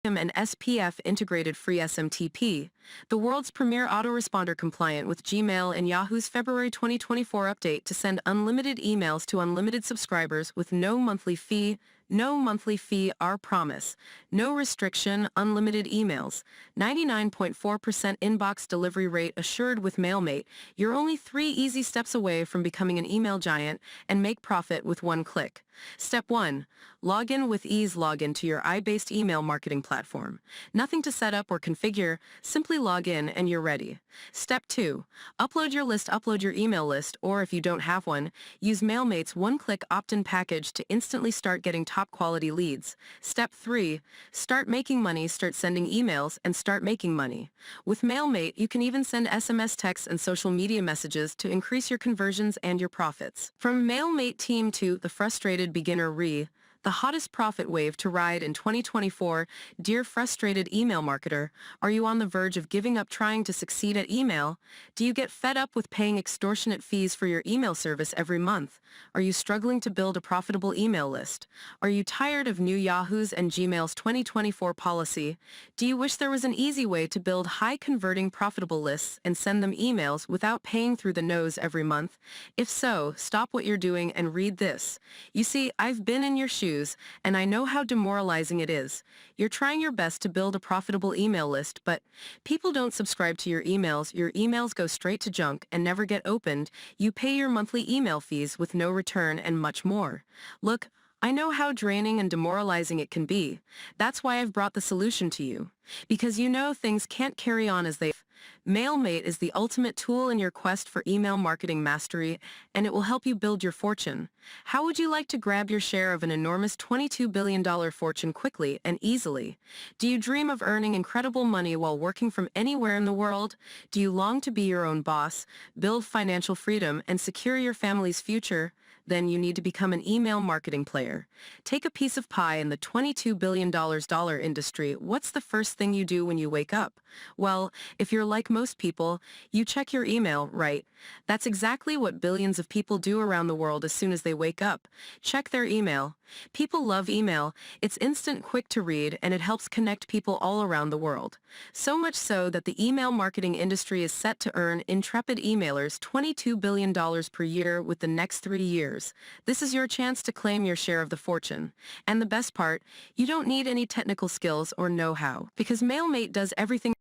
and SPF integrated free SMTP, the world's premier autoresponder compliant with Gmail and Yahoo's February 2024 update to send unlimited emails to unlimited subscribers with no monthly fee. No monthly fee, our promise. No restriction, unlimited emails. 99.4% inbox delivery rate assured with MailMate. You're only 3 easy steps away from becoming an email giant and make profit with one click. Step 1. Log in with ease. Log into your i-based email marketing platform. Nothing to set up or configure. Simply log in and you're ready. Step 2. Upload your list. Upload your email list, or if you don't have one, use MailMate's one-click opt-in package to instantly start getting top-quality leads. Step 3. Start making money. Start sending emails and start making money. With MailMate, you can even send SMS texts and social media messages to increase your conversions and your profits. From MailMate team to the frustrated beginner the hottest profit wave to ride in 2024. Dear frustrated email marketer, are you on the verge of giving up trying to succeed at email? Do you get fed up with paying extortionate fees for your email service every month? Are you struggling to build a profitable email list? Are you tired of new Yahoo's and Gmail's 2024 policy? Do you wish there was an easy way to build high-converting profitable lists and send them emails without paying through the nose every month? If so, stop what you're doing and read this. You see, I've been in your shoes, and I know how demoralizing it is. You're trying your best to build a profitable email list, but people don't subscribe to your emails go straight to junk and never get opened, you pay your monthly email fees with no return and much more. Look, I know how draining and demoralizing it can be. That's why I've brought the solution to you. Because you know things can't carry on as they. MailMate is the ultimate tool in your quest for email marketing mastery, and it will help you build your fortune. How would you like to grab your share of an enormous $22 billion fortune quickly and easily? Do you dream of earning incredible money while working from anywhere in the world? Do you long to be your own boss, build financial freedom, and secure your family's future? Then you need to become an email marketing player. Take a piece of pie in the $22 billion industry. What's the first thing you do when you wake up? Well, if you're like most people, you check your email, right? That's exactly what billions of people do around the world as soon as they wake up. Check their email. People love email. It's instant, quick to read, and it helps connect people all around the world. So much so that the email marketing industry is set to earn intrepid emailers $22 billion per year with the next 3 years. This is your chance to claim your share of the fortune. And the best part, you don't need any technical skills or know-how, because MailMate does everything